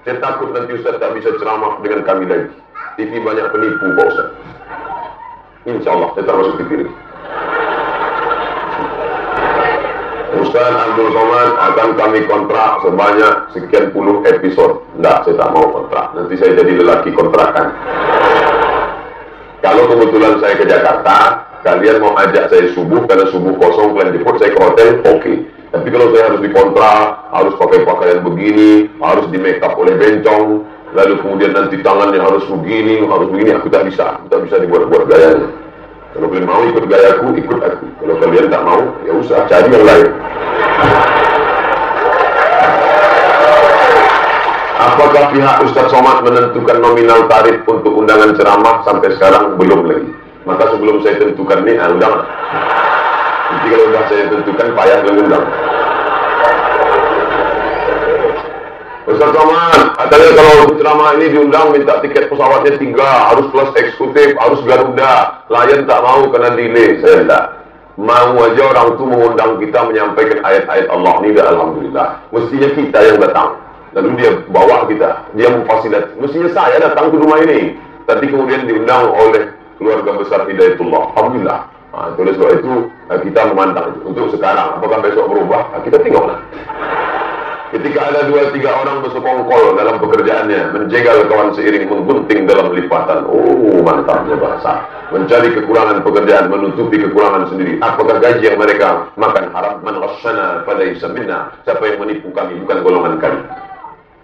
Saya takut nanti Ustaz tak bisa ceramah dengan kami lagi. TV banyak penipu Pak Ustaz. Insya Allah saya tak masuk TV lagi. Ustaz Abdul Somad akan kami kontrak sebanyak sekian puluh episod. Tidak, saya tak mau kontrak. Nanti saya jadi lelaki kontrakan. Kalau kebetulan saya ke Jakarta, kalian mau ajak saya subuh, karena subuh kosong, kalian jemput saya ke hotel, oke. Tapi kalau saya harus dikontrak, harus pakai pakaian begini, harus di make up oleh bencong, lalu kemudian nanti tangannya harus begini, aku tak bisa dibuat-buat gayanya. Kalau kalian mau ikut gayaku, ikut aku. Kalau kalian tak mau, ya usah cari yang lain. Apakah pihak Ustaz Somad menentukan nominal tarif untuk undangan ceramah? Sampai sekarang belum lagi. Maka sebelum saya tentukan ini, undangan. Nanti kalau sudah saya tentukan, payah mengundang. Ustaz Somad, katanya kalau ceramah ini diundang minta tiket pesawatnya 3, harus kelas eksekutif, harus Garuda. Lion tak mau kena delay. Saya tidak. Mau aja orang itu mengundang kita menyampaikan ayat-ayat Allah ini, dah alhamdulillah. Mestinya kita yang datang. Lalu dia bawa kita, dia memfasilitasi. Mestinya saya datang ke rumah ini, tapi kemudian diundang oleh keluarga besar Hidayatullah. Alhamdulillah. Oleh sebab itu kita memandang itu. Untuk sekarang, apakah besok berubah? Kita tengoklah. Ketika ada 2-3 orang bersekongkol dalam pekerjaannya, menjegal kawan seiring, menggunting dalam lipatan. Oh, mantapnya bahasa. Mencari kekurangan pekerjaan, menutupi kekurangan sendiri. Apakah gaji yang mereka makan haram? Man ghasyana falaysa minna. Siapa yang menipu kami, bukan golongan kami.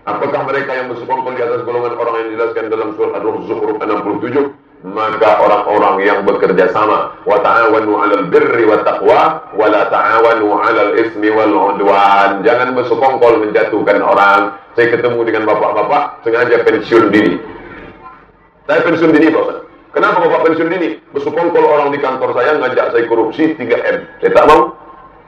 Apakah mereka yang bersekongkol di atas golongan orang yang dijelaskan dalam surah Ar-Zukhruf 67? Maka orang-orang yang bekerja sama, wa ta'awanu 'alal birri wat taqwa wa la ta'awanu 'alal ismi wal 'udwan. Jangan bersekongkol menjatuhkan orang. Saya ketemu dengan bapak-bapak sengaja pensiun dini. Saya pensiun dini, Pak. Kenapa bapak pensiun dini? Bersekongkol orang di kantor saya ngajak saya korupsi 3M. Saya tak mau.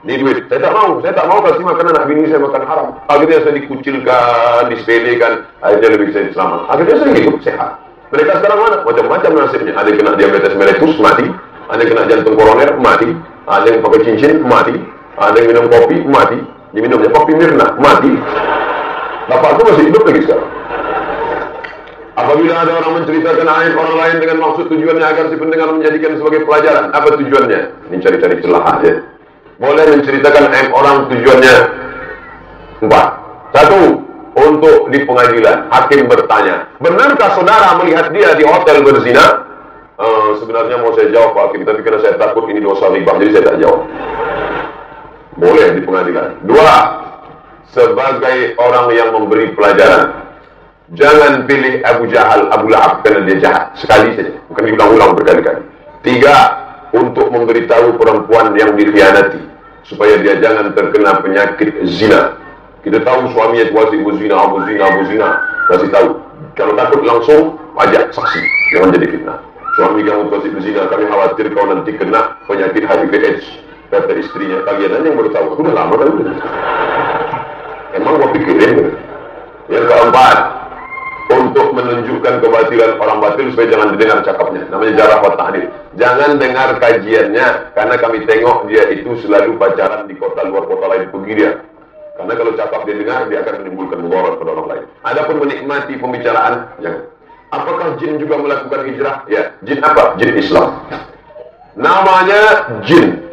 Ini duit. Saya tak mau kasih makan anak bini saya makan haram. Akhirnya saya dikucilkan, disepelekan. Akhirnya lebih saya selamat. Akhirnya saya hidup sehat. Mereka sekarang mana? Macam-macam nasibnya. Ada yang kena diabetes mellitus, mati. Ada yang kena jantung koroner, mati. Ada yang pakai cincin, mati. Ada yang minum kopi, mati. Diminumnya kopi Mirna, mati. Bapak itu masih hidup lagi sekarang. Apabila ada orang menceritakan aib orang lain dengan maksud tujuannya agar si pendengar menjadikan sebagai pelajaran, apa tujuannya? Ini cari-cari celah aja. Boleh menceritakan aib orang tujuannya 4. 1. Untuk di pengadilan, hakim bertanya, benarkah saudara melihat dia di hotel berzina? Sebenarnya mau saya jawab Pak Hakim, tapi karena saya takut ini dosa riba, jadi saya tak jawab. Boleh di pengadilan. 2. Sebagai orang yang memberi pelajaran, jangan pilih Abu Jahal, Abu Lahab karena dia jahat. Sekali saja, bukan diulang-ulang berkali-kali. 3. Untuk memberitahu perempuan yang dikhianati, supaya dia jangan terkena penyakit zina. Kita tahu suaminya kuasi berzina, kasih tahu. Kalau takut langsung ajak saksi, jangan jadi fitnah. Suami kamu kuasi berzina, kami khawatir kau nanti kena penyakit HIV/AIDS. Kata istrinya, kalian aja yang baru tahu. Aku udah lama kan? Emang gua pikirin. Yang keempat, untuk menunjukkan kebatilan orang batil supaya jangan didengar cakapnya. Namanya jarah wa ta'dil. Jangan dengar kajiannya, karena kami tengok dia itu selalu pacaran di kota luar kota lain, pergi dia. Karena kalau cakap dia dengar, dia akan menimbulkan mudarat pada orang lain. Adapun menikmati pembicaraan, jangan. Apakah jin juga melakukan hijrah? Ya, jin apa? Jin Islam. Namanya jin.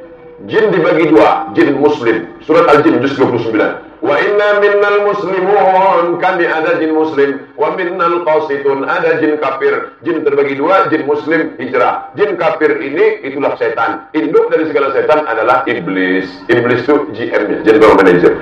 Jin dibagi 2, jin muslim. Surat Al-Jin, juz 29. Wa inna minnal muslimun, kami ada jin muslim. Wa minnal qasitun, ada jin kafir. Jin terbagi 2, jin muslim, hijrah. Jin kafir ini, itulah setan. Induk dari segala setan adalah iblis. Iblis itu GM-nya, general manager.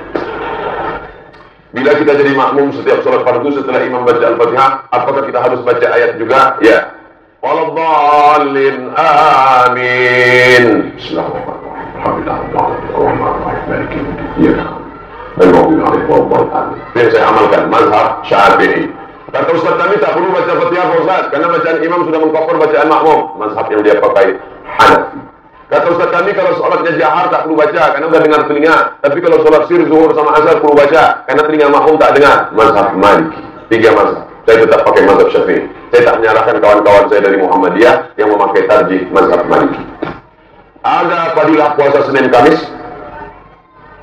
Bila kita jadi makmum setiap sholat fardu setelah imam baca Al-Fatihah, apakah kita harus baca ayat juga? Ya. Waladhdallin, amin. Bismillahirrahmanirrahim. Yang saya amalkan mazhab Syafi'i. Kata Ustaz kami tak perlu baca Fatihah Ustaz, karena bacaan imam sudah mengcover bacaan makmum. Mazhab yang dia pakai Hanafi. Kata Ustaz kami kalau sholatnya jahar tak perlu baca, karena sudah dengar telinga. Tapi kalau sholat sir, zuhur sama asar perlu baca, karena telinga makmum tak dengar. Mazhab Maliki. 3 mazhab. Saya tetap pakai mazhab Syafi'i. Saya tak menyalahkan kawan-kawan saya dari Muhammadiyah yang memakai tarjih mazhab Maliki. Ada fadilah puasa Senin Kamis?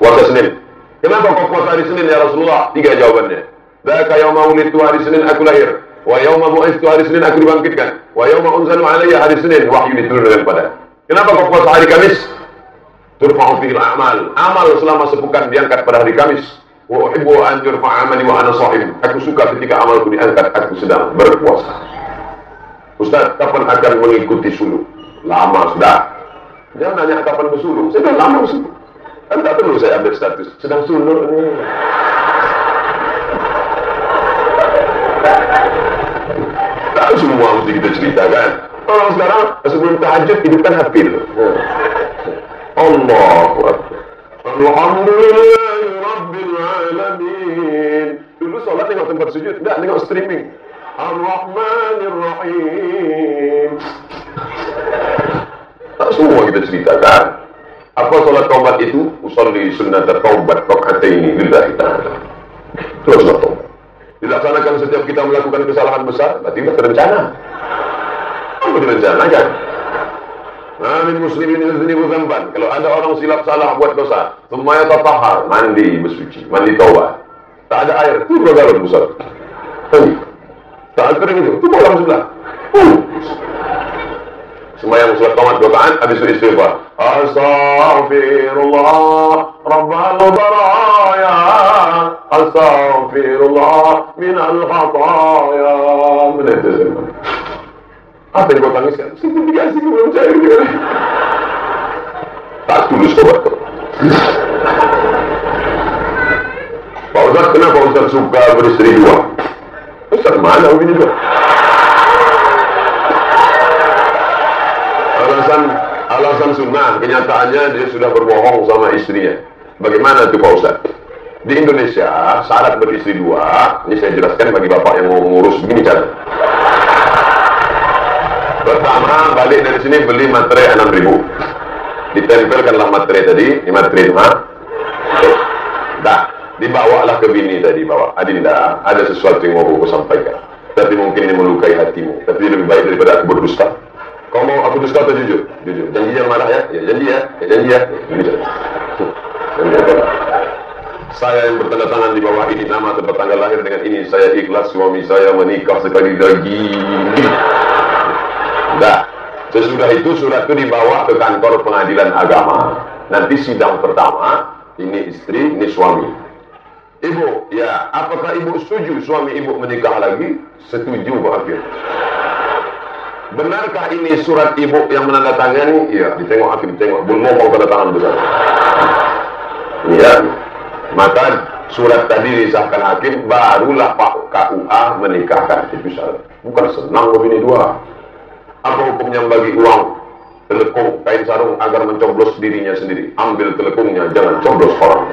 Puasa Senin. Kenapa kau puasa hari Senin ya Rasulullah? 3 jawabannya. Dzaka yauma wulidtu, hari Senin aku lahir. Wa yauma bu'itsu, hari Senin aku dibangkitkan. Wa yauma unzalu alayya, hari Senin wahyu diturunkan kepada. Kenapa kau puasa hari Kamis? Turfa'u fihi al-a'mal. Amal selama sepekan diangkat pada hari Kamis. Wa uhibbu an yurfa'a amali wa ana shahim. Aku suka ketika amalku diangkat aku sedang berpuasa. Ustaz, kapan akan mengikuti suluk? Lama sudah. Jangan nanya kapan bersuluk. Saya sudah lama bersuluk. Kan tak perlu saya ambil status sedang suluk ni. Tak semua mesti kita ceritakan. Orang sekarang sebelum tahajud hidupkan hafil. Allahu Akbar. Alhamdulillahi Rabbil Alamin. Dulu solat tengok tempat sujud, enggak tengok streaming. Ar-Rahmanir Rahim. Tak semua kita ceritakan. Apa solat taubat itu? Usolli sunnat taubat raka'ataini lillahi ta'ala. Itu solat taubat. Dilaksanakan setiap kita melakukan kesalahan besar, berarti sudah terencana. Apa direncanakan? Amin muslimin yuznibu dzamban. Kalau ada orang silap salah buat dosa, semuanya tatahhar, mandi bersuci, mandi taubat. Tak ada air, itu galon besar. Tak kering itu bolang sebelah. Semayang sholat tamat 2 rakaat, habis itu istighfar. Astaghfirullah Rabbal baraya, astaghfirullah minal khataya. Benar itu. Apa yang kau tangiskan? Simplifikasi belum cair dia. Tak tulus sobat kau. Pak Ustaz, kenapa Ustaz suka beristri 2? Ustaz mana begini juga? Alasan sunnah, kenyataannya dia sudah berbohong sama istrinya. Bagaimana itu Pak Ustaz? Di Indonesia, syarat beristri 2, ini saya jelaskan bagi bapak yang mau ngurus begini cara. Pertama, balik dari sini beli materai 6.000. Ditempelkanlah materai tadi, ini materai itu, dah, dibawalah ke bini tadi, bawa. Adinda, ada sesuatu yang mau aku sampaikan. Tapi mungkin ini melukai hatimu. Tapi lebih baik daripada aku berdusta. Kau mau aku dusta atau jujur? Jujur. Janji jangan marah ya? Ya janji ya. Ya janji ya. Jujur. Saya yang bertanda tangan di bawah ini, nama tempat tanggal lahir dengan ini, saya ikhlas suami saya menikah sekali lagi. Dah. Sesudah itu surat itu dibawa ke kantor pengadilan agama. Nanti sidang pertama, ini istri, ini suami. Ibu, ya, apakah ibu setuju suami ibu menikah lagi? Setuju Pak Hakim. Benarkah ini surat ibu yang menandatangani? Iya, ditengok hakim, tengok. Belum ngomong tanda tangan besar. Iya. Maka surat tadi disahkan hakim, barulah Pak KUA menikahkan. Itu syarat. Bukan senang begini 2. Apa hukumnya bagi uang telekung, kain sarung agar mencoblos dirinya sendiri? Ambil telekungnya, jangan coblos orang.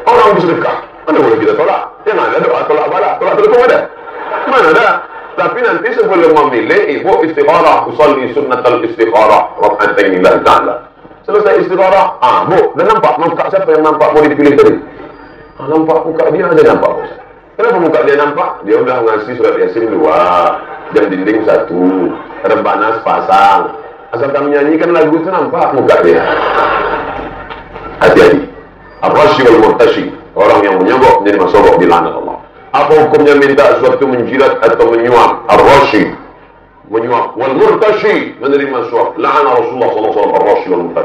Orang bersedekah, mana boleh kita tolak? Yang ada doa tolak bala, tolak telekung ada? Mana ada? Tapi nanti sebelum memilih, ibu istikharah, usolli sunnatal istikharah, raka'ataini lillahi ta'ala. Selesai istikharah, bu, dah nampak muka siapa yang nampak mau dipilih tadi? Nampak muka dia aja nampak. Kenapa muka dia nampak? Dia udah ngasih surat Yasin 2, jam dinding 1, rebanas pasang. Asal kami nyanyikan lagu itu nampak muka dia. Hati-hati. Ar-rashi wal murtashi, orang yang menyogok menjadi masogok dilaknat Allah. Apa hukumnya minta sesuatu menjilat atau menyuap? Ar-rashi, menyuap. Wal murtashi, menerima suap. La'ana Rasulullah SAW ar-rashi wal murtashi.